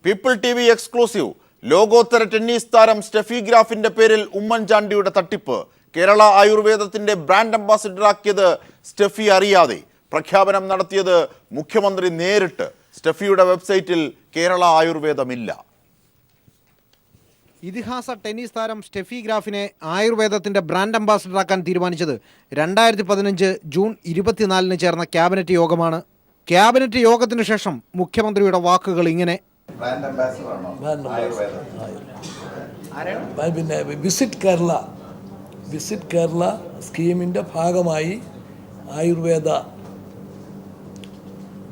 People TV exclusive. ലോകോത്തര tennis താരം Steffi ഗ്രാഫിന്റെ പേരിൽ ഉമ്മൻചാണ്ടിയുടെ തട്ടിപ്പ്. കേരള ആയുർവേദത്തിന്റെ ബ്രാൻഡ് അംബാസിഡറാക്കിയത് സ്റ്റെഫി അറിയാതെ. പ്രഖ്യാപനം നടത്തിയത് മുഖ്യമന്ത്രി നേരിട്ട്. സ്റ്റെഫിയുടെ വെബ്സൈറ്റിൽ കേരള ആയുർവേദമില്ല. ഇതിഹാസ ടെന്നീസ് താരം സ്റ്റെഫി ഗ്രാഫിനെ ആയുർവേദത്തിന്റെ ബ്രാൻഡ് അംബാസിഡറാക്കാൻ തീരുമാനിച്ചത് 2015 ജൂൺ 24 ചേർന്ന ക്യാബിനറ്റ് യോഗമാണ്. ക്യാബിനറ്റ് യോഗത്തിന് ശേഷം മുഖ്യമന്ത്രിയുടെ വാക്കുകൾ ഇങ്ങനെ: പിന്നെ വിസിറ്റ് കേരള സ്കീമിൻ്റെ ഭാഗമായി ആയുർവേദ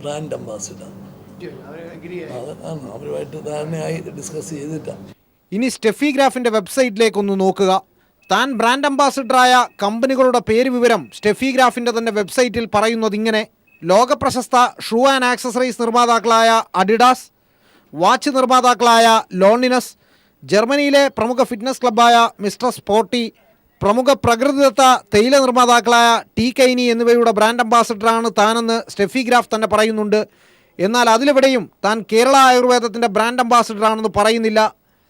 ബ്രാൻഡ് അംബാസിഡർ അവരുമായിട്ട് ധാരണയായി ഡിസ്കസ് ചെയ്തിട്ടാണ്. ഇനി സ്റ്റെഫി ഗ്രാഫിന്റെ വെബ്സൈറ്റിലേക്കൊന്ന് നോക്കുക. താൻ ബ്രാൻഡ് അംബാസിഡറായ കമ്പനികളുടെ പേര് വിവരം സ്റ്റെഫി ഗ്രാഫിന്റെ തന്നെ വെബ്സൈറ്റിൽ പറയുന്നത് ഇങ്ങനെ: ലോകപ്രശസ്ത ഷൂ ആൻഡ് ആക്സസറീസ് നിർമ്മാതാക്കളായ അഡിഡാസ്, വാച്ച് നിർമ്മാതാക്കളായ ലോണിനസ്, ജർമ്മനിയിലെ പ്രമുഖ ഫിറ്റ്നസ് ക്ലബ്ബായ മിസ്റ്റർ സ്പോർട്ടി, പ്രമുഖ പ്രകൃതിദത്ത തേയില നിർമ്മാതാക്കളായ ടീ കൈനി എന്നിവയുടെ ബ്രാൻഡ് അംബാസിഡറാണ് താനെന്ന് സ്റ്റെഫി ഗ്രാഫ് തന്നെ പറയുന്നുണ്ട്. എന്നാൽ അതിലെവിടെയും താൻ കേരള ആയുർവേദത്തിൻ്റെ ബ്രാൻഡ് അംബാസിഡറാണെന്ന് പറയുന്നില്ല.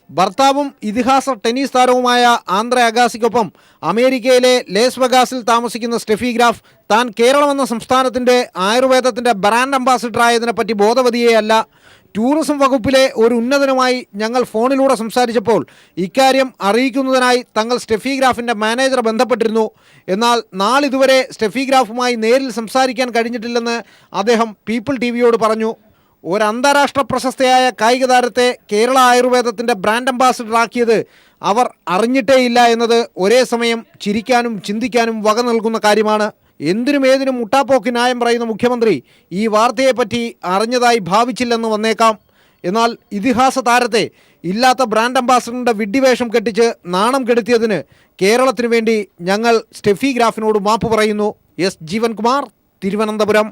ഭർത്താവും ഇതിഹാസ ടെന്നീസ് താരവുമായ ആന്ദ്രെ അഗാസിക്കൊപ്പം അമേരിക്കയിലെ ലേസ് വെഗാസിൽ താമസിക്കുന്ന സ്റ്റെഫി ഗ്രാഫ് താൻ കേരളമെന്ന സംസ്ഥാനത്തിൻ്റെ ആയുർവേദത്തിൻ്റെ ബ്രാൻഡ് അംബാസിഡറായതിനെപ്പറ്റി ബോധവതിയേ അല്ല. ടൂറിസം വകുപ്പിലെ ഒരു ഉന്നതനുമായി ഞങ്ങൾ ഫോണിലൂടെ സംസാരിച്ചപ്പോൾ ഇക്കാര്യം അറിയിക്കുന്നതിനായി തങ്ങൾ സ്റ്റെഫി ഗ്രാഫിൻ്റെ മാനേജറെ ബന്ധപ്പെട്ടിരുന്നു. എന്നാൽ നാളിതുവരെ സ്റ്റെഫി ഗ്രാഫുമായി നേരിൽ സംസാരിക്കാൻ കഴിഞ്ഞിട്ടില്ലെന്ന് അദ്ദേഹം പീപ്പിൾ TVയോട് പറഞ്ഞു. ഒരു അന്താരാഷ്ട്ര പ്രശസ്തയായ കായിക താരത്തെ കേരള ആയുർവേദത്തിൻ്റെ ബ്രാൻഡ് അംബാസിഡറാക്കിയത് അവർ അറിഞ്ഞിട്ടേയില്ല എന്നത് ഒരേ സമയം ചിരിക്കാനും ചിന്തിക്കാനും വക നൽകുന്ന കാര്യമാണ്. എന്തിനും ഏതിനും മുട്ടാപ്പോക്ക് ന്യായം പറയുന്ന മുഖ്യമന്ത്രി ഈ വാർത്തയെപ്പറ്റി അറിഞ്ഞതായി ഭാവിച്ചില്ലെന്ന് വന്നേക്കാം. എന്നാൽ ഇതിഹാസ താരത്തെ ഇല്ലാത്ത ബ്രാൻഡ് അംബാസിഡറിൻ്റെ വിഡ്ഢിവേഷം കെട്ടിച്ച് നാണം കെടുത്തിയതിന് കേരളത്തിനു വേണ്ടി ഞങ്ങൾ സ്റ്റെഫി ഗ്രാഫിനോട് മാപ്പ് പറയുന്നു. എസ് ജീവൻകുമാർ, തിരുവനന്തപുരം.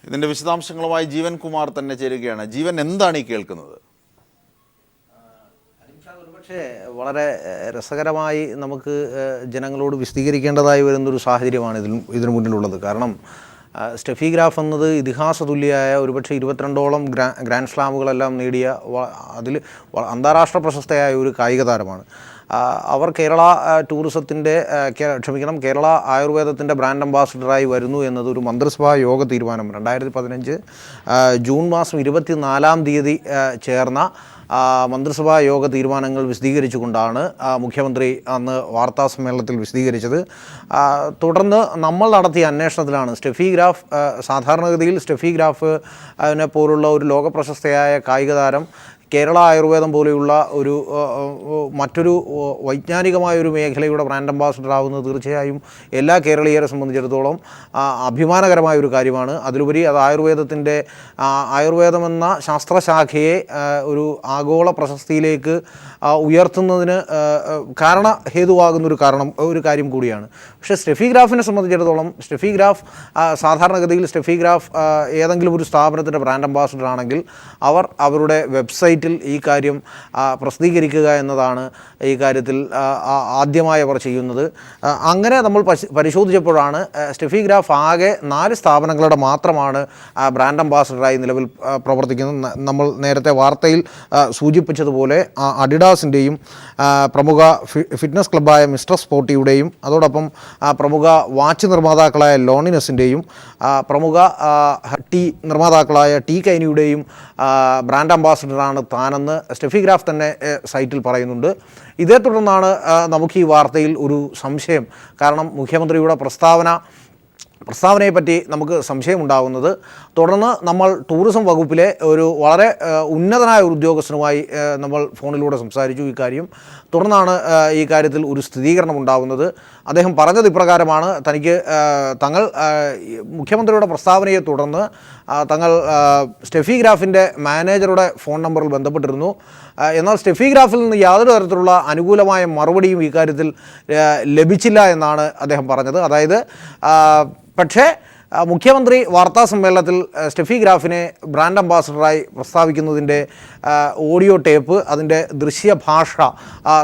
ഇതിൻ്റെ വിശദാംശങ്ങളുമായി ജീവൻ കുമാർ തന്നെ ചേരുകയാണ്. ജീവൻ, എന്താണ് ഈ കേൾക്കുന്നത്? പക്ഷേ വളരെ രസകരമായി നമുക്ക് ജനങ്ങളോട് വിശദീകരിക്കേണ്ടതായി വരുന്നൊരു സാഹചര്യമാണ് ഇതിനു മുന്നിലുള്ളത്. കാരണം സ്റ്റെഫി ഗ്രാഫ് എന്നത് ഇതിഹാസ തുല്യമായ ഒരുപക്ഷെ 22ഓളം ഗ്രാൻഡ് സ്ലാമുകളെല്ലാം നേടിയ അതിൽ അന്താരാഷ്ട്ര പ്രശസ്തയായ ഒരു കായിക താരമാണ്. അവർ കേരള ടൂറിസത്തിൻ്റെ കേരള ആയുർവേദത്തിൻ്റെ ബ്രാൻഡ് അംബാസിഡറായി വരുന്നു എന്നത് ഒരു മന്ത്രിസഭാ യോഗ തീരുമാനം 2015 ജൂൺ മാസം 24 ചേർന്ന മന്ത്രിസഭാ യോഗ തീരുമാനങ്ങൾ വിശദീകരിച്ചുകൊണ്ടാണ് മുഖ്യമന്ത്രി അന്ന് വാർത്താസമ്മേളനത്തിൽ വിശദീകരിച്ചത്. തുടർന്ന് നമ്മൾ നടത്തിയ അന്വേഷണത്തിലാണ് സ്റ്റെഫി ഗ്രാഫ് സാധാരണഗതിയിൽ സ്റ്റെഫി ഗ്രാഫ് അതിനെ പോലുള്ള ഒരു ലോകപ്രശസ്തയായ കായിക താരം കേരള ആയുർവേദം പോലെയുള്ള ഒരു മറ്റൊരു വൈജ്ഞാനികമായൊരു മേഖലയുടെ ബ്രാൻഡ് അംബാസിഡർ ആവുന്നത് തീർച്ചയായും എല്ലാ കേരളീയരെ സംബന്ധിച്ചിടത്തോളം അഭിമാനകരമായ ഒരു കാര്യമാണ്. അതിലുപരി അത് ആയുർവേദമെന്ന ശാസ്ത്രശാഖയെ ഒരു ആഗോള പ്രശസ്തിയിലേക്ക് ഉയർത്തുന്നതിന് ഒരു കാര്യം കൂടിയാണ്. പക്ഷേ സ്റ്റെഫി ഗ്രാഫിനെ സംബന്ധിച്ചിടത്തോളം സ്റ്റെഫി ഗ്രാഫ് സാധാരണഗതിയിൽ ഏതെങ്കിലും ഒരു സ്ഥാപനത്തിൻ്റെ ബ്രാൻഡ് അംബാസിഡർ ആണെങ്കിൽ അവരുടെ വെബ്സൈറ്റിൽ ഈ കാര്യം പ്രസിദ്ധീകരിക്കുക എന്നതാണ് ഈ കാര്യത്തിൽ ആദ്യമായി അവർ ചെയ്യുന്നത്. അങ്ങനെ നമ്മൾ പരിശോധിച്ചപ്പോഴാണ് സ്റ്റെഫി ഗ്രാഫ് ആകെ 4 സ്ഥാപനങ്ങളുടെ മാത്രമാണ് ബ്രാൻഡ് അംബാസിഡറായി നിലവിൽ പ്രവർത്തിക്കുന്നത്. നമ്മൾ നേരത്തെ വാർത്തയിൽ സൂചിപ്പിച്ചതുപോലെ അഡിഡാസിൻ്റെയും പ്രമുഖ ഫിറ്റ്നസ് ക്ലബ്ബായ മിസ്റ്റർ സ്പോർട്ടിയുടെയും അതോടൊപ്പം പ്രമുഖ വാച്ച് നിർമ്മാതാക്കളായ ലോണിനസിൻ്റെയും പ്രമുഖ ടീ നിർമ്മാതാക്കളായ ടീ കൈനിയുടെയും ബ്രാൻഡ് അംബാസിഡറാണ് താനെന്ന് സ്റ്റെഫി ഗ്രാഫ് തന്നെ സൈറ്റിൽ പറയുന്നുണ്ട്. ഇതേ തുടർന്നാണ് നമുക്ക് ഈ വാർത്തയിൽ ഒരു സംശയം, കാരണം മുഖ്യമന്ത്രിയുടെ പ്രസ്താവനയെപ്പറ്റി നമുക്ക് സംശയമുണ്ടാകുന്നത്. തുടർന്ന് നമ്മൾ ടൂറിസം വകുപ്പിലെ ഒരു വളരെ ഉന്നതനായ ഒരു ഉദ്യോഗസ്ഥനുമായി നമ്മൾ ഫോണിലൂടെ സംസാരിച്ചു ഈ കാര്യം. തുടർന്നാണ് ഈ കാര്യത്തിൽ ഒരു സ്ഥിരീകരണം ഉണ്ടാകുന്നത്. അദ്ദേഹം പറഞ്ഞത് ഇപ്രകാരമാണ്: തങ്ങൾ മുഖ്യമന്ത്രിയുടെ പ്രസ്താവനയെ തുടർന്ന് തങ്ങൾ സ്റ്റെഫി ഗ്രാഫിൻ്റെ മാനേജറുടെ ഫോൺ നമ്പറിൽ ബന്ധപ്പെട്ടിരുന്നു. എന്നാൽ സ്റ്റെഫി ഗ്രാഫിൽ നിന്ന് യാതൊരു തരത്തിലുള്ള അനുകൂലമായ മറുപടിയും ഈ കാര്യത്തിൽ ലഭിച്ചില്ല എന്നാണ് അദ്ദേഹം പറഞ്ഞത്. അതായത് പക്ഷേ മുഖ്യമന്ത്രി വാർത്താ സമ്മേളനത്തിൽ സ്റ്റെഫി ഗ്രാഫിനെ ബ്രാൻഡ് അംബാസഡറായി പ്രസ്താവിക്കുന്നതിൻ്റെ ഓഡിയോ ടേപ്പ്, അതിൻ്റെ ദൃശ്യഭാഷ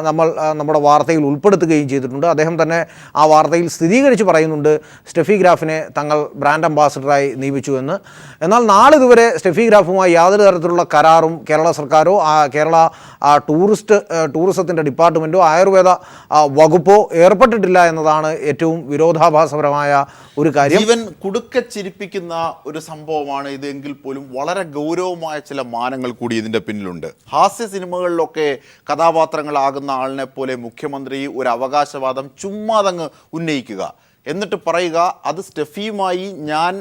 നമ്മൾ നമ്മുടെ വാർത്തയിൽ ഉൾപ്പെടുത്തുകയും ചെയ്തിട്ടുണ്ട്. അദ്ദേഹം തന്നെ ആ വാർത്തയിൽ സ്ഥിരീകരിച്ച് പറയുന്നുണ്ട് സ്റ്റെഫി ഗ്രാഫിനെ തങ്ങൾ ബ്രാൻഡ് അംബാസഡറായി നിയമിച്ചു എന്ന്. എന്നാൽ നാളിതുവരെ സ്റ്റെഫി ഗ്രാഫുമായി യാതൊരു തരത്തിലുള്ള കരാറും കേരള സർക്കാരോ കേരള ടൂറിസത്തിൻ്റെ ഡിപ്പാർട്ട്മെൻറ്റോ ആയുർവേദ വകുപ്പോ ഏർപ്പെട്ടിട്ടില്ല എന്നതാണ് ഏറ്റവും വിരോധാഭാസപരമായ ഒരു കാര്യം. ജീവൻ കുടുക്കച്ചിരിപ്പിക്കുന്ന ഒരു സംഭവമാണ് ഇതെങ്കിൽ പോലും വളരെ ഗൗരവമായ ചില മാനങ്ങൾ കൂടി ഇതിൻ്റെ പിന്നിലുണ്ട്. ഹാസ്യ സിനിമകളിലൊക്കെ കഥാപാത്രങ്ങളാകുന്ന ആളിനെ പോലെ മുഖ്യമന്ത്രി ഒരു അവകാശവാദം ചുമ്മാതങ്ങ് ഉന്നയിക്കുക, എന്നിട്ട് പറയുക അത് സ്റ്റെഫിയുമായി ഞാൻ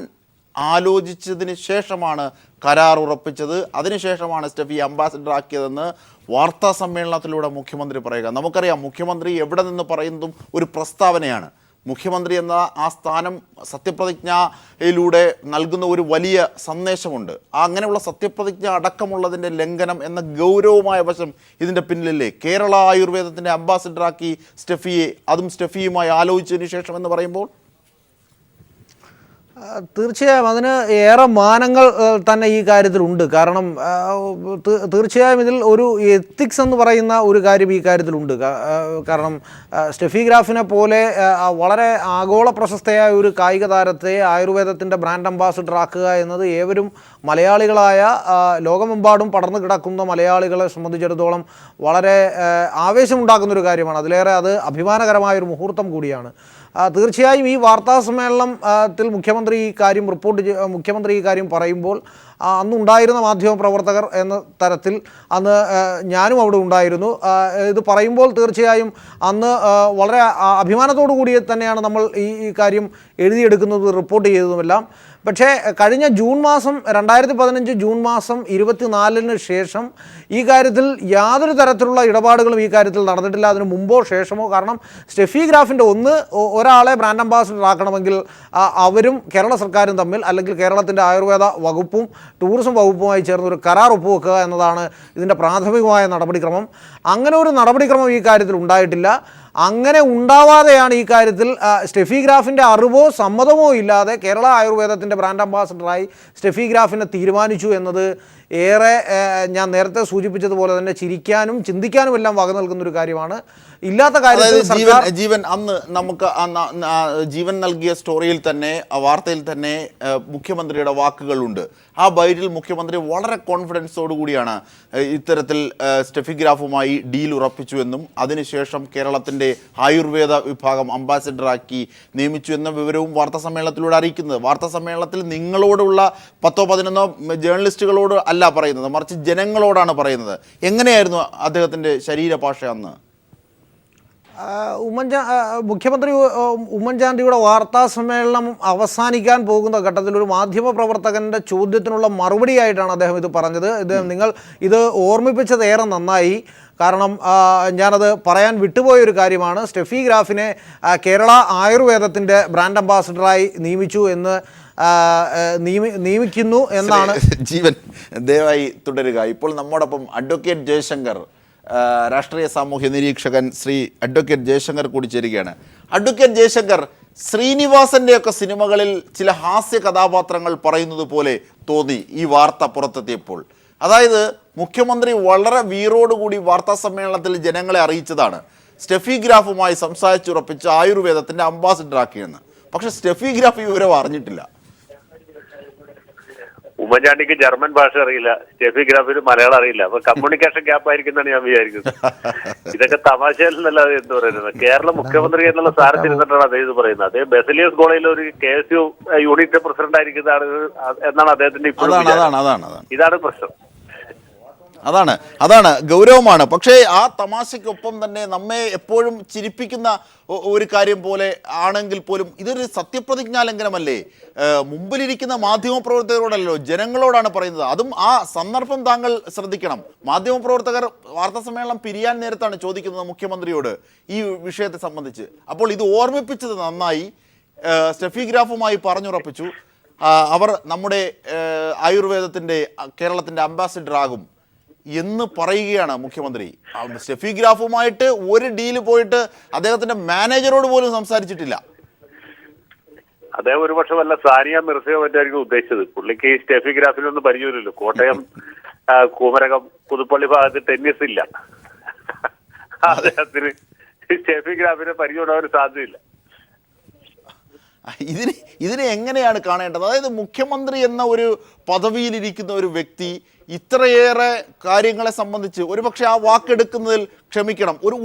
ആലോചിച്ചതിന് ശേഷമാണ് കരാർ ഉറപ്പിച്ചത്, അതിനുശേഷമാണ് സ്റ്റെഫി അംബാസിഡർ ആക്കിയതെന്ന് വാർത്താ സമ്മേളനത്തിലൂടെ മുഖ്യമന്ത്രി പറയുക. നമുക്കറിയാം മുഖ്യമന്ത്രി എവിടെ നിന്ന് പറയുന്നതും ഒരു പ്രസ്താവനയാണ്. മുഖ്യമന്ത്രി എന്ന ആ സ്ഥാനം സത്യപ്രതിജ്ഞയിലൂടെ നൽകുന്ന ഒരു വലിയ സന്ദേശമുണ്ട്. അങ്ങനെയുള്ള സത്യപ്രതിജ്ഞ അടക്കമുള്ളതിൻ്റെ ലംഘനം എന്ന ഗൗരവമായ വശം ഇതിൻ്റെ പിന്നിലല്ലേ? കേരള ആയുർവേദത്തിൻ്റെ അംബാസിഡറാക്കി സ്റ്റെഫിയെ, അതും സ്റ്റെഫിയുമായി ആലോചിച്ചതിന് ശേഷം എന്ന് പറയുമ്പോൾ തീർച്ചയായും അതിന് ഏറെ മാനങ്ങൾ തന്നെ ഈ കാര്യത്തിലുണ്ട്. കാരണം തീർച്ചയായും ഇതിൽ ഒരു എത്തിക്സ് എന്ന് പറയുന്ന ഒരു കാര്യം ഈ കാര്യത്തിലുണ്ട്. കാരണം സ്റ്റെഫി ഗ്രാഫിനെ പോലെ വളരെ ആഗോള പ്രശസ്തയായ ഒരു കായിക താരത്തെ ആയുർവേദത്തിൻ്റെ ബ്രാൻഡ് അംബാസിഡർ ആക്കുക എന്നത് ഏവരും മലയാളികളായ ലോകമെമ്പാടും പടർന്നു കിടക്കുന്ന മലയാളികളെ സംബന്ധിച്ചിടത്തോളം വളരെ ആവേശമുണ്ടാക്കുന്നൊരു കാര്യമാണ്. അതിലേറെ അത് അഭിമാനകരമായൊരു മുഹൂർത്തം കൂടിയാണ്. തീർച്ചയായും ഈ വാർത്താ സമ്മേളനത്തിൽ മുഖ്യമന്ത്രി ഈ കാര്യം പറയുമ്പോൾ അന്നുണ്ടായിരുന്ന മാധ്യമപ്രവർത്തകർ എന്ന തരത്തിൽ അന്ന് ഞാനും അവിടെ ഉണ്ടായിരുന്നു. ഇത് പറയുമ്പോൾ തീർച്ചയായും അന്ന് വളരെ അഭിമാനത്തോടു കൂടി തന്നെയാണ് നമ്മൾ ഈ കാര്യം എഴുതിയെടുക്കുന്നത്, റിപ്പോർട്ട് ചെയ്തതുമെല്ലാം. പക്ഷേ കഴിഞ്ഞ 2015 ജൂൺ മാസം 24 ശേഷം ഈ കാര്യത്തിൽ യാതൊരു തരത്തിലുള്ള ഇടപാടുകളും ഈ കാര്യത്തിൽ നടന്നിട്ടില്ല, അതിന് മുമ്പോ ശേഷമോ. കാരണം സ്റ്റെഫി ഗ്രാഫിൻ്റെ ഒരാളെ ബ്രാൻഡ് അംബാസിഡർ ആക്കണമെങ്കിൽ അവരും കേരള സർക്കാരും തമ്മിൽ, അല്ലെങ്കിൽ കേരളത്തിൻ്റെ ആയുർവേദ വകുപ്പും ടൂറിസം വകുപ്പുമായി ചേർന്ന് ഒരു കരാർ ഒപ്പുവെക്കുക എന്നതാണ് ഇതിൻ്റെ പ്രാഥമികമായ നടപടിക്രമം. അങ്ങനെ ഒരു നടപടിക്രമം ഈ കാര്യത്തിൽ ഉണ്ടായിട്ടില്ല. അങ്ങനെ ഉണ്ടാവാതെയാണ് ഈ കാര്യത്തിൽ സ്റ്റെഫി ഗ്രാഫിൻ്റെ അറിവോ സമ്മതമോ ഇല്ലാതെ കേരള ആയുർവേദത്തിൻ്റെ ബ്രാൻഡ് അംബാസിഡറായി സ്റ്റെഫി ഗ്രാഫിനെ തീരുമാനിച്ചു എന്നത് ഏറെ ഞാൻ നേരത്തെ സൂചിപ്പിച്ചതുപോലെ തന്നെ ചിരിക്കാനും ചിന്തിക്കാനും എല്ലാം വക നൽകുന്നൊരു കാര്യമാണ്. ഇല്ലാത്ത കാര്യത്തിൽ ജീവൻ അന്ന് നമുക്ക് ജീവൻ നൽകിയ സ്റ്റോറിയിൽ തന്നെ, വാർത്തയിൽ തന്നെ മുഖ്യമന്ത്രിയുടെ വാക്കുകളുണ്ട്. ആ ബൈറ്റിൽ മുഖ്യമന്ത്രി വളരെ കോൺഫിഡൻസോടു കൂടിയാണ് ഇത്തരത്തിൽ സ്റ്റെഫി ഗ്രാഫുമായി ഡീൽ ഉറപ്പിച്ചുവെന്നും അതിനുശേഷം കേരളത്തിൻ്റെ ആയുർവേദ വിഭാഗം അംബാസിഡറാക്കി നിയമിച്ചു എന്ന വിവരവും വാർത്താ സമ്മേളനത്തിലൂടെ അറിയിക്കുന്നത്. വാർത്താ സമ്മേളനത്തിൽ നിങ്ങളോടുള്ള 10-11 ജേർണലിസ്റ്റുകളോട് അല്ല പറയുന്നത്, മറിച്ച് ജനങ്ങളോടാണ് പറയുന്നത്. എങ്ങനെയായിരുന്നു അദ്ദേഹത്തിൻ്റെ ശരീരഭാഷ അന്ന്? മുഖ്യമന്ത്രി ഉമ്മൻചാണ്ടിയുടെ വാർത്താ സമ്മേളനം അവസാനിക്കാൻ പോകുന്ന ഘട്ടത്തിൽ ഒരു മാധ്യമപ്രവർത്തകൻ്റെ ചോദ്യത്തിനുള്ള മറുപടിയായിട്ടാണ് അദ്ദേഹം ഇത് പറഞ്ഞത്. നിങ്ങൾ ഇത് ഓർമ്മിപ്പിച്ചത് ഏറെ നന്നായി. കാരണം ഞാനത് പറയാൻ വിട്ടുപോയൊരു കാര്യമാണ്. സ്റ്റെഫി ഗ്രാഫിനെ കേരള ആയുർവേദത്തിൻ്റെ ബ്രാൻഡ് അംബാസിഡറായി നിയമിച്ചു എന്ന് നിയമിക്കുന്നു എന്നാണ്. ജീവൻ ദയവായി തുടരുക. ഇപ്പോൾ നമ്മോടൊപ്പം അഡ്വക്കേറ്റ് ജയശങ്കർ, രാഷ്ട്രീയ സാമൂഹ്യ നിരീക്ഷകൻ ശ്രീ അഡ്വക്കേറ്റ് ജയശങ്കർ കൂടി ചേരുകയാണ്. അഡ്വക്കേറ്റ് ജയശങ്കർ, ശ്രീനിവാസൻ്റെയൊക്കെ സിനിമകളിൽ ചില ഹാസ്യ കഥാപാത്രങ്ങൾ പറയുന്നത് പോലെ തോന്നി ഈ വാർത്ത പുറത്തെത്തിയപ്പോൾ. അതായത് മുഖ്യമന്ത്രി വളരെ വീറോടുകൂടി വാർത്താ സമ്മേളനത്തിൽ ജനങ്ങളെ അറിയിച്ചതാണ് സ്റ്റെഫി ഗ്രാഫുമായി സംസാരിച്ചുറപ്പിച്ച് ആയുർവേദത്തിൻ്റെ അംബാസിഡർ ആക്കിയെന്ന്. പക്ഷെ സ്റ്റെഫി ഗ്രാഫ് ഈ വിവരം അറിഞ്ഞിട്ടില്ല. ഉമ്മൻചാണ്ടിക്ക് ജർമ്മൻ ഭാഷ അറിയില്ല, സ്റ്റെഫി ഗ്രാഫിന് മലയാളം അറിയില്ല. അപ്പൊ കമ്മ്യൂണിക്കേഷൻ ഗ്യാപ്പ് ആയിരിക്കുന്നതാണ് ഞാൻ വിചാരിക്കുന്നത്. ഇതൊക്കെ തമാശയല്ലല്ലാതെ എന്ത് പറയുന്നത്. കേരള മുഖ്യമന്ത്രി എന്നുള്ള സ്ഥാനത്ത് ഇരുന്നിട്ടാണ് അദ്ദേഹം ഇത് പറയുന്നത്. അദ്ദേഹം ബെസലിയസ് കോളേജിൽ ഒരു KSU യൂണിറ്റ് പ്രസിഡന്റ് ആയിരിക്കുന്നതാണ് എന്നാണ് അദ്ദേഹത്തിന്റെ ഇപ്പോഴും. ഇതാണ് പ്രശ്നം. അതാണ് ഗൗരവമാണ്. പക്ഷേ ആ തമാശയ്ക്കൊപ്പം തന്നെ നമ്മെ എപ്പോഴും ചിരിപ്പിക്കുന്ന ഒരു കാര്യം പോലെ ആണെങ്കിൽ പോലും ഇതൊരു സത്യപ്രതിജ്ഞാ ലംഘനമല്ലേ? മുമ്പിലിരിക്കുന്ന മാധ്യമപ്രവർത്തകരോടല്ലോ, ജനങ്ങളോടാണ് പറയുന്നത്. അതും ആ സന്ദർഭം താങ്കൾ ശ്രദ്ധിക്കണം. മാധ്യമപ്രവർത്തകർ വാർത്താ സമ്മേളനം പിരിയാൻ നേരത്താണ് ചോദിക്കുന്നത് മുഖ്യമന്ത്രിയോട് ഈ വിഷയത്തെ സംബന്ധിച്ച്. അപ്പോൾ ഇത് ഓർമ്മിപ്പിച്ചത് നന്നായി. സ്റ്റെഫി ഗ്രാഫുമായി പറഞ്ഞുറപ്പിച്ചു അവർ നമ്മുടെ ആയുർവേദത്തിൻ്റെ കേരളത്തിൻ്റെ അംബാസിഡർ ആകും എന്ന് പറയുകയാണ് മുഖ്യമന്ത്രി. സ്റ്റെഫി ഗ്രാഫുമായിട്ട് ഒരു ഡീല് പോയിട്ട് അദ്ദേഹത്തിന്റെ മാനേജറോട് പോലും സംസാരിച്ചിട്ടില്ല. അദ്ദേഹം ഒരുപക്ഷെ വല്ല സാനിയ മിർസയോ മറ്റായിരിക്കും ഉദ്ദേശിച്ചത്. പുള്ളിക്ക് ഈ സ്റ്റെഫി ഗ്രാഫിനൊന്നും പരിചയമില്ലല്ലോ. കോട്ടയം കുമരകം പുതുപ്പള്ളി ഭാഗത്ത് ടെന്നീസ് ഇല്ല. അദ്ദേഹത്തിന് സ്റ്റെഫി ഗ്രാഫിനെ പരിചയമുണ്ടാവാൻ സാധ്യതയില്ല. ഇതിനെ എങ്ങനെയാണ് കാണേണ്ടത്? അതായത് മുഖ്യമന്ത്രി എന്ന ഒരു പദവിയിലിരിക്കുന്ന ഒരു വ്യക്തി ഇത്രയേറെ കാര്യങ്ങളെ സംബന്ധിച്ച് ഒരുപക്ഷെ ആ വാക്കെടുക്കുന്നതിൽ ക്ഷമിക്കണം,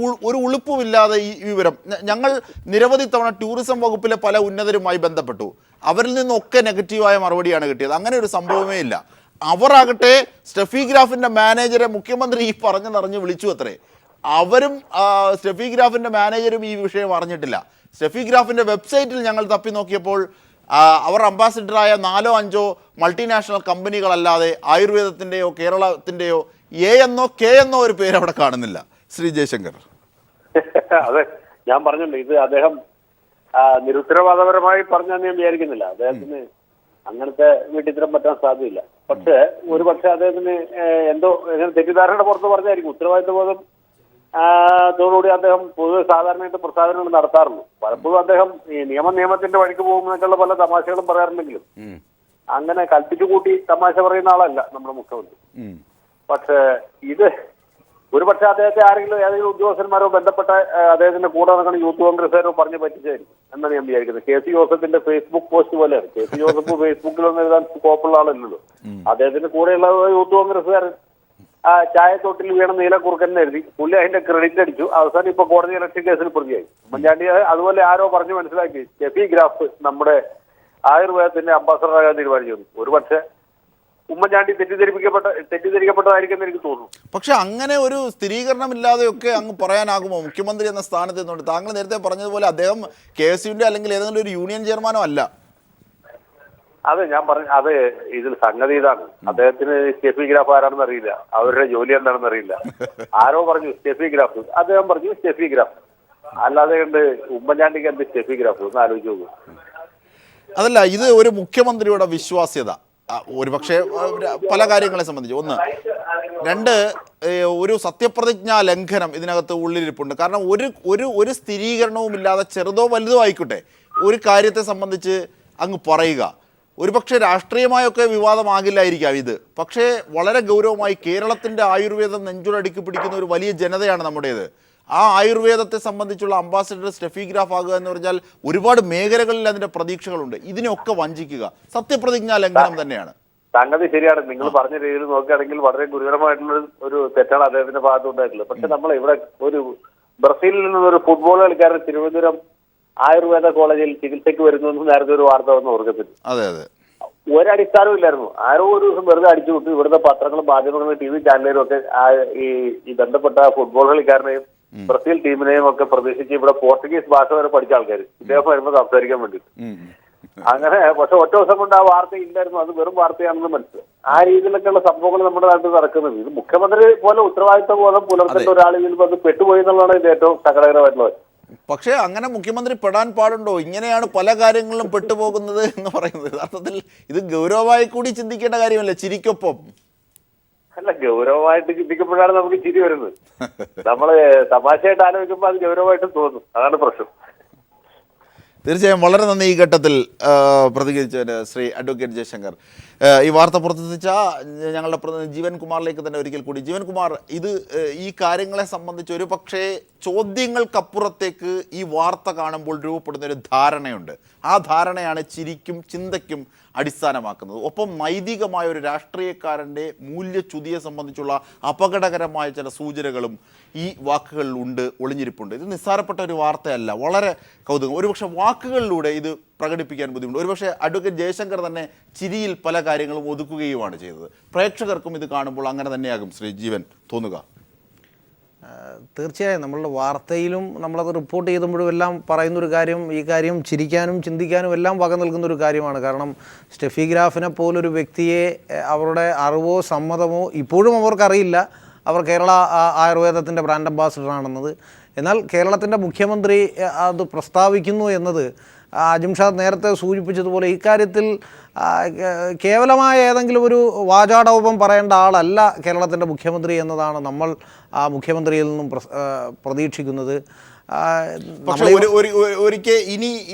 ഒരു ഉളുപ്പുമില്ലാതെ ഈ വിവരം ഞങ്ങൾ നിരവധി തവണ ടൂറിസം വകുപ്പിലെ പല ഉന്നതരുമായി ബന്ധപ്പെട്ടു. അവരിൽ നിന്നൊക്കെ നെഗറ്റീവായ മറുപടിയാണ് കിട്ടിയത്. അങ്ങനെ ഒരു സംഭവമേ ഇല്ല. അവരാകട്ടെ സ്റ്റെഫി ഗ്രാഫിൻ്റെ മാനേജറെ മുഖ്യമന്ത്രി ഈ പറഞ്ഞറിഞ്ഞ് വിളിച്ചു അത്രേ. അവരും സ്റ്റെഫി ഗ്രാഫിൻ്റെ മാനേജരും ഈ വിഷയം അറിഞ്ഞിട്ടില്ല. സ്റ്റെഫി ഗ്രാഫിൻ്റെ വെബ്സൈറ്റിൽ ഞങ്ങൾ തപ്പി നോക്കിയപ്പോൾ അവർ അംബാസിഡറായ 4 or 5 മൾട്ടിനാഷണൽ കമ്പനികളല്ലാതെ ആയുർവേദത്തിൻ്റെയോ കേരളത്തിൻ്റെയോ എന്നോ എന്നോ ഒരു പേര് അവിടെ കാണുന്നില്ല. ശ്രീ ജയശങ്കർ. അതെ, ഞാൻ പറഞ്ഞല്ലോ, ഇത് അദ്ദേഹം നിരുത്തരവാദപരമായി പറഞ്ഞാൽ ഞാൻ വിചാരിക്കുന്നില്ല. അദ്ദേഹത്തിന് അങ്ങനത്തെ വീട്ടിത്തരം പറ്റാൻ സാധ്യതയില്ല. പക്ഷേ ഒരുപക്ഷെ അദ്ദേഹത്തിന് എന്തോ തെറ്റിദ്ധാരണയുടെ പുറത്ത് പറഞ്ഞായിരിക്കും. ഉത്തരവാദിത്വ ബോധം ോടുകൂടി അദ്ദേഹം പൊതുവെ സാധാരണയായിട്ട് പ്രസ്താവനകൾ നടത്താറുള്ളൂ. പലപ്പോഴും അദ്ദേഹം ഈ നിയമത്തിന്റെ വഴിക്ക് പോകുന്നതിനുള്ള പല തമാശകളും പറയാറുണ്ടെങ്കിലും അങ്ങനെ കൽപ്പിച്ചു കൂട്ടി തമാശ പറയുന്ന ആളല്ല നമ്മുടെ മുഖ്യമന്ത്രി. പക്ഷേ ഇത് ഒരുപക്ഷെ അദ്ദേഹത്തെ ഏതെങ്കിലും ഉദ്യോഗസ്ഥന്മാരോ ബന്ധപ്പെട്ട അദ്ദേഹത്തിന്റെ കൂടെ നടക്കുന്ന യൂത്ത് കോൺഗ്രസ്സുകാരോ പറഞ്ഞു പറ്റിച്ചായിരിക്കും എന്നാണ് ഞാൻ വിചാരിക്കുന്നത്. കെ സി ജോസഫിന്റെ ഫേസ്ബുക്ക് പോസ്റ്റ് പോലെയാണ്. കെ സി ജോസഫ് ഫേസ്ബുക്കിലൊന്നും എഴുതാൻ സ്കോപ്പുള്ള ആളല്ലല്ലോ. അദ്ദേഹത്തിന്റെ കൂടെയുള്ള യൂത്ത് കോൺഗ്രസ്സുകാരൻ ചായത്തോട്ടിൽ വീണ നീലക്കുറുക്കൻ എഴുതി പുള്ളി അതിന്റെ ക്രെഡിറ്റ് അടിച്ചു. അവസാനം ഇപ്പൊ കോടതി ഇലക്ഷൻ കേസിൽ പ്രതിയായി. ഉമ്മൻചാണ്ടി അതുപോലെ ആരോ പറഞ്ഞു മനസ്സിലാക്കി സ്റ്റെഫി ഗ്രാഫ് നമ്മുടെ ആയുർവേദത്തിന്റെ അംബാസഡറാകാൻ തീരുമാനിച്ചു. ഒരുപക്ഷെ ഉമ്മൻചാണ്ടി തെറ്റിദ്ധരിക്കപ്പെട്ടതായിരിക്കും എനിക്ക് തോന്നുന്നു. പക്ഷെ അങ്ങനെ ഒരു സ്ഥിരീകരണമില്ലാതെയൊക്കെ അങ്ങ് പറയാനാകുമോ മുഖ്യമന്ത്രി എന്ന സ്ഥാനത്ത് നിന്നുകൊണ്ട്? താങ്കൾ നേരത്തെ പറഞ്ഞതുപോലെ അദ്ദേഹം KSUവിന്റെ അല്ലെങ്കിൽ ഏതെങ്കിലും ഒരു യൂണിയൻ ചെയർമാനോ അല്ല. അതെ, ഞാൻ പറഞ്ഞു. അത് ഇതിൽ സംഗതി ഇതാണ്, അദ്ദേഹത്തിന് സ്റ്റെഫി ഗ്രാഫ് ആരാണെന്ന് അറിയില്ല, അവരുടെ ജോലി എന്താണെന്ന് അറിയില്ല. ആരോ പറഞ്ഞു സ്റ്റെഫി ഗ്രാഫ്, അദ്ദേഹം പറഞ്ഞു സ്റ്റെഫി ഗ്രാഫ്. അല്ലാതെ കണ്ട് ഉമ്മൻചാണ്ടിക്ക് എന്ത് സ്റ്റെഫി ഗ്രാഫ് ഒന്ന് ആലോചിച്ച് നോക്കൂ. അതല്ല, ഇത് ഒരു മുഖ്യമന്ത്രിയുടെ വിശ്വാസ്യത ഒരുപക്ഷെ പല കാര്യങ്ങളെ സംബന്ധിച്ച്. 1, 2 ഒരു സത്യപ്രതിജ്ഞാ ലംഘനം ഇതിനകത്ത് ഉള്ളിലിരിപ്പുണ്ട്. കാരണം ഒരു സ്ഥിരീകരണവും ഇല്ലാതെ ചെറുതോ വലുതോ ആയിക്കോട്ടെ ഒരു കാര്യത്തെ സംബന്ധിച്ച് അങ്ങ് പറയുക. ഒരുപക്ഷെ രാഷ്ട്രീയമായൊക്കെ വിവാദമാകില്ലായിരിക്കാം ഇത്. പക്ഷേ വളരെ ഗൗരവമായി കേരളത്തിൻ്റെ ആയുർവേദം നെഞ്ചുടടുക്കി പിടിക്കുന്ന ഒരു വലിയ ജനതയാണ് നമ്മുടേത്. ആ ആയുർവേദത്തെ സംബന്ധിച്ചുള്ള അംബാസിഡർ സ്റ്റെഫി ഗ്രാഫ് ആകുക എന്ന് പറഞ്ഞാൽ ഒരുപാട് മേഖലകളിൽ അതിൻ്റെ പ്രതീക്ഷകളുണ്ട്. ഇതിനെയൊക്കെ വഞ്ചിക്കുക സത്യപ്രതിജ്ഞാ ലംഘനം തന്നെയാണ്. സംഗതി ശരിയാണ്. നിങ്ങൾ പറഞ്ഞ രീതിയിൽ നോക്കുകയാണെങ്കിൽ വളരെ ഗുരുതരമായിട്ടുള്ള ഒരു തെറ്റാണ് അദ്ദേഹത്തിന്റെ ഭാഗത്ത് ഉണ്ടായിട്ടുള്ളത്. പക്ഷെ നമ്മൾ ഇവിടെ ഒരു ബ്രസീലിൽ നിന്നൊരു ഫുട്ബോൾ കളിക്കാരൻ തിരുവനന്തപുരം ആയുർവേദ കോളേജിൽ ചികിത്സയ്ക്ക് വരുന്നു നേരത്തെ ഒരു വാർത്ത വന്ന് ഓർക്കത്തില്ല. അതെ അതെ, ഒരടിസ്ഥാനവും ഇല്ലായിരുന്നു. ആരോ ഒരു ദിവസം വെറുതെ അടിച്ചു വിട്ടു. ഇവിടുത്തെ പത്രങ്ങളും മാധ്യമങ്ങളും TV ചാനലുകളും ഒക്കെ ഈ ബന്ധപ്പെട്ട ഫുട്ബോൾ കളിക്കാരനെയും ബ്രസീൽ ടീമിനെയും ഒക്കെ പ്രതീക്ഷിച്ച് ഇവിടെ പോർച്ചുഗീസ് ഭാഷ വരെ പഠിച്ച ആൾക്കാർ ഇദ്ദേഹം വരുമ്പോൾ സംസാരിക്കാൻ വേണ്ടിയിട്ട് അങ്ങനെ. പക്ഷെ ഒറ്റ ദിവസം കൊണ്ട് ആ വാർത്ത ഇല്ലായിരുന്നു, അത് വെറും വാർത്തയാണെന്ന് മനസ്സിലായി. ആ രീതിയിലൊക്കെയുള്ള സംഭവങ്ങൾ നമ്മുടെ നാട്ടിൽ നടക്കുന്നത്. ഇത് മുഖ്യമന്ത്രി പോലെ ഉത്തരവാദിത്വ ബോധം പുലർത്തേണ്ട ഒരാൾ ഇതിൽ വന്ന് പെട്ടുപോയി എന്നുള്ളതാണ് ഇത് ഏറ്റവും സങ്കടകരമായിട്ടുള്ളത്. പക്ഷേ അങ്ങനെ മുഖ്യമന്ത്രി പെടാൻ പാടുണ്ടോ? ഇങ്ങനെയാണ് പല കാര്യങ്ങളിലും പെട്ടുപോകുന്നത് എന്ന് പറയുന്നത്. യഥാർത്ഥത്തിൽ ഇത് ഗൗരവമായി കൂടി ചിന്തിക്കേണ്ട കാര്യമല്ല, ചിരിക്കൊപ്പം അല്ല. ഗൗരവമായിട്ട് ചിന്തിക്കുമ്പോഴാണ് നമുക്ക് ചിരി വരുന്നത്. നമ്മള് തമാശയായിട്ട് ആലോചിക്കുമ്പോൾ അത് ഗൗരവമായിട്ട് തോന്നും. അതാണ് പ്രശ്നം. തീർച്ചയായും വളരെ നന്ദി ഈ ഘട്ടത്തിൽ പ്രതികരിച്ചവന് ശ്രീ അഡ്വക്കേറ്റ് ജയശങ്കർ. ഈ വാർത്ത പുറത്തെത്തിച്ച ഞങ്ങളുടെ പ്രതിനിധി ജീവൻ കുമാറിലേക്ക് തന്നെ ഒരിക്കൽ കൂടി. ജീവൻ കുമാർ, ഇത് ഈ കാര്യങ്ങളെ സംബന്ധിച്ച് ഒരു പക്ഷേ ചോദ്യങ്ങൾക്കപ്പുറത്തേക്ക് ഈ വാർത്ത കാണുമ്പോൾ രൂപപ്പെടുന്ന ഒരു ധാരണയുണ്ട്. ആ ധാരണയാണ് ചിരിക്കും ചിന്തയ്ക്കും അടിസ്ഥാനമാക്കുന്നത്. ഒപ്പം നൈതികമായ ഒരു രാഷ്ട്രീയക്കാരൻ്റെ മൂല്യച്യുതിയെ സംബന്ധിച്ചുള്ള അപകടകരമായ ചില സൂചനകളും ഈ വാക്കുകളിൽ ഒളിഞ്ഞിരിപ്പുണ്ട്. ഇത് നിസ്സാരപ്പെട്ട ഒരു വാർത്തയല്ല, വളരെ കൗതുകം. ഒരുപക്ഷെ വാക്കുകളിലൂടെ ഇത് പ്രകടിപ്പിക്കാൻ ബുദ്ധിമുട്ട്. ഒരുപക്ഷെ അഡ്വക്കേറ്റ് ജയശങ്കർ തന്നെ ചിരിയിൽ പല കാര്യങ്ങളും ഒതുക്കുകയുമാണ് ചെയ്തത്. പ്രേക്ഷകർക്കും ഇത് കാണുമ്പോൾ അങ്ങനെ തന്നെയാകും ശ്രീ ജീവൻ തോന്നുക. തീർച്ചയായും നമ്മളുടെ വാർത്തയിലും നമ്മളത് റിപ്പോർട്ട് ചെയ്തുമ്പോഴും എല്ലാം പറയുന്നൊരു കാര്യം, ഈ കാര്യം ചിരിക്കാനും ചിന്തിക്കാനും എല്ലാം വക നൽകുന്നൊരു കാര്യമാണ്. കാരണം സ്റ്റെഫി ഗ്രാഫിനെ പോലൊരു വ്യക്തിയെ അവരുടെ അറിവോ സമ്മതമോ ഇപ്പോഴും അവർക്കറിയില്ല. അവർ കേരള ആയുർവേദത്തിൻ്റെ ബ്രാൻഡ് അംബാസിഡറാണെന്നത്. എന്നാൽ കേരളത്തിൻ്റെ മുഖ്യമന്ത്രി അത് പ്രസ്താവിക്കുന്നു എന്നത് അജിംഷാദ് നേരത്തെ സൂചിപ്പിച്ചതുപോലെ ഇക്കാര്യത്തിൽ കേവലമായ ഏതെങ്കിലും ഒരു വാചാടോപം പറയേണ്ട ആളല്ല കേരളത്തിൻ്റെ മുഖ്യമന്ത്രി എന്നതാണ് നമ്മൾ ആ മുഖ്യമന്ത്രിയിൽ നിന്നും പ്രതീക്ഷിക്കുന്നത്. പക്ഷെ ഒരിക്കൽ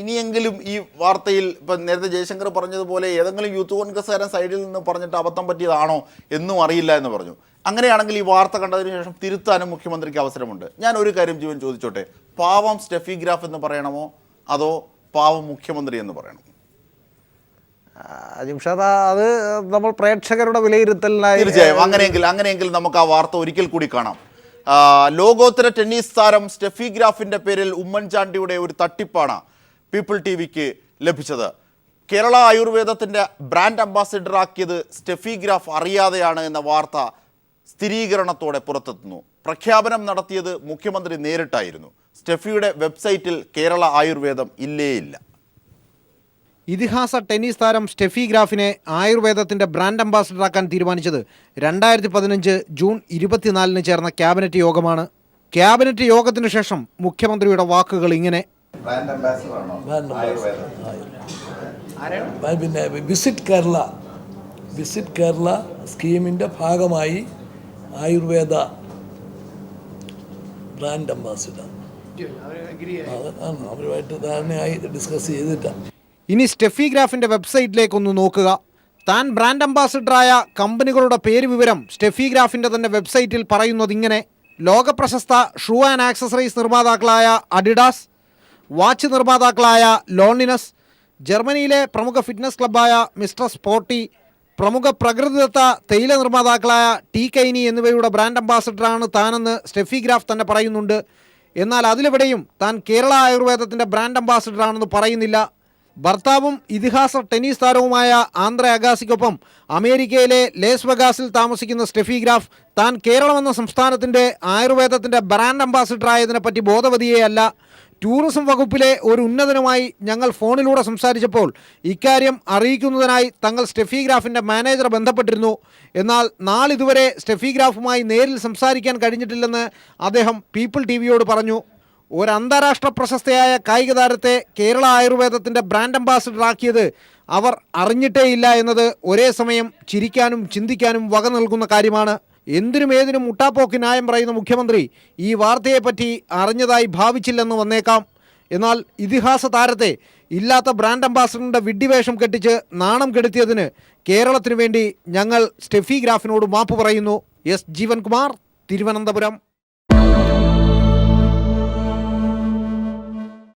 ഇനിയെങ്കിലും ഈ വാർത്തയിൽ ഇപ്പം നേരത്തെ ജയശങ്കർ പറഞ്ഞതുപോലെ ഏതെങ്കിലും യൂത്ത് കോൺഗ്രസ്സുകാരൻ സൈഡിൽ നിന്ന് പറഞ്ഞിട്ട് അബദ്ധം പറ്റിയതാണോ എന്നും അറിയില്ല എന്ന് പറഞ്ഞു. അങ്ങനെയാണെങ്കിൽ ഈ വാർത്ത കണ്ടതിന് ശേഷം തിരുത്താനും മുഖ്യമന്ത്രിക്ക് അവസരമുണ്ട്. ഞാൻ ഒരു കാര്യം ജീവൻ ചോദിച്ചോട്ടെ, പാവം സ്റ്റെഫി ഗ്രാഫ് എന്ന് പറയണമോ അതോ പാവം മുഖ്യമന്ത്രി എന്ന് പറയണമോ? ജിംഷാദ്, അത് നമ്മൾ പ്രേക്ഷകരുടെ വിലയിരുത്തലിനായി തീർച്ചയായും അങ്ങനെയെങ്കിൽ നമുക്ക് ആ വാർത്ത ഒരിക്കൽ കൂടി കാണാം. ലോകോത്തര ടെന്നീസ് താരം സ്റ്റെഫി ഗ്രാഫിന്റെ പേരിൽ ഉമ്മൻചാണ്ടിയുടെ ഒരു തട്ടിപ്പാണ് പീപ്പിൾ ടിവിക്ക് ലഭിച്ചത്. കേരള ആയുർവേദത്തിന്റെ ബ്രാൻഡ് അംബാസിഡർ ആക്കിയത് സ്റ്റെഫി ഗ്രാഫ് അറിയാതെയാണ് എന്ന വാർത്ത സ്ഥിരീകരണത്തോടെ പുറത്തെത്തുന്നു. പ്രഖ്യാപനം നടത്തിയത് മുഖ്യമന്ത്രി നേരിട്ടായിരുന്നു. സ്റ്റെഫിയുടെ വെബ്സൈറ്റിൽ കേരള ആയുർവേദം ഇല്ല. ഇതിഹാസ ടെന്നീസ് താരം സ്റ്റെഫി ഗ്രാഫിനെ ആയുർവേദത്തിൻ്റെ ബ്രാൻഡ് അംബാസിഡറാക്കാൻ തീരുമാനിച്ചത് 2015 ജൂൺ 24 ചേർന്ന ക്യാബിനറ്റ് യോഗമാണ്. ക്യാബിനറ്റ് യോഗത്തിനു ശേഷം മുഖ്യമന്ത്രിയുടെ വാക്കുകൾ ഇങ്ങനെ: പിന്നെ വിസിറ്റ് കേരള സ്കീമിൻ്റെ ഭാഗമായി ആയുർവേദ ബ്രാൻഡ് അംബാസിഡർ അവരുമായിട്ട് ധാരണയായി ഡിസ്കസ് ചെയ്തിട്ടാണ്. ഇനി സ്റ്റെഫി ഗ്രാഫിൻ്റെ വെബ്സൈറ്റിലേക്കൊന്ന് നോക്കുക. താൻ ബ്രാൻഡ് അംബാസിഡറായ കമ്പനികളുടെ പേര് വിവരം സ്റ്റെഫി ഗ്രാഫിൻ്റെ തന്നെ വെബ്സൈറ്റിൽ പറയുന്നത് ഇങ്ങനെ: ലോകപ്രശസ്ത ഷൂ ആൻഡ് ആക്സസറീസ് നിർമ്മാതാക്കളായ അഡിഡാസ്, വാച്ച് നിർമ്മാതാക്കളായ ലോൺലിനസ്, ജർമ്മനിയിലെ പ്രമുഖ ഫിറ്റ്നസ് ക്ലബ്ബായ മിസ്റ്റർ സ്പോർട്ടി, പ്രമുഖ പ്രകൃതിദത്ത തേയില നിർമ്മാതാക്കളായ ടീ കൈനി എന്നിവയുടെ ബ്രാൻഡ് അംബാസിഡറാണ് താനെന്ന് സ്റ്റെഫി ഗ്രാഫ് തന്നെ പറയുന്നുണ്ട്. എന്നാൽ അതിലെവിടെയും താൻ കേരള ആയുർവേദത്തിൻ്റെ ബ്രാൻഡ് അംബാസിഡറാണെന്ന് പറയുന്നില്ല. ഭർത്താവും ഇതിഹാസ ടെന്നീസ് താരവുമായ ആന്ദ്രെ അഗാസിക്കൊപ്പം അമേരിക്കയിലെ ലേസ് വെഗാസിൽ താമസിക്കുന്ന സ്റ്റെഫി ഗ്രാഫ് താൻ കേരളമെന്ന സംസ്ഥാനത്തിൻ്റെ ആയുർവേദത്തിൻ്റെ ബ്രാൻഡ് അംബാസിഡറായതിനെപ്പറ്റി ബോധവതിയല്ല. ടൂറിസം വകുപ്പിലെ ഒരു ഉന്നതനുമായി ഞങ്ങൾ ഫോണിലൂടെ സംസാരിച്ചപ്പോൾ ഇക്കാര്യം അറിയിക്കുന്നതിനായി തങ്ങൾ സ്റ്റെഫി ഗ്രാഫിൻ്റെ മാനേജറെ ബന്ധപ്പെട്ടിരുന്നു. എന്നാൽ നാളിതുവരെ സ്റ്റെഫി ഗ്രാഫുമായി നേരിൽ സംസാരിക്കാൻ കഴിഞ്ഞിട്ടില്ലെന്ന് അദ്ദേഹം പീപ്പിൾ ടിവിയോട് പറഞ്ഞു. ഒരു അന്താരാഷ്ട്ര പ്രശസ്തയായ കായിക താരത്തെ കേരള ആയുർവേദത്തിൻ്റെ ബ്രാൻഡ് അംബാസിഡറാക്കിയത് അവർ അറിഞ്ഞിട്ടേയില്ല എന്നത് ഒരേ സമയം ചിരിക്കാനും ചിന്തിക്കാനും വക നൽകുന്ന കാര്യമാണ്. എന്തിനും ഏതിനും മുട്ടാപ്പോക്ക് ന്യായം പറയുന്ന മുഖ്യമന്ത്രി ഈ വാർത്തയെപ്പറ്റി അറിഞ്ഞതായി ഭാവിച്ചില്ലെന്ന് വന്നേക്കാം. എന്നാൽ ഇതിഹാസ താരത്തെ ഇല്ലാത്ത ബ്രാൻഡ് അംബാസിഡറിൻ്റെ വിഡ്ഢിവേഷം കെട്ടിച്ച് നാണം കെടുത്തിയതിന് കേരളത്തിനു വേണ്ടി ഞങ്ങൾ സ്റ്റെഫി ഗ്രാഫിനോട് മാപ്പ് പറയുന്നു. എസ് ജീവൻകുമാർ, തിരുവനന്തപുരം.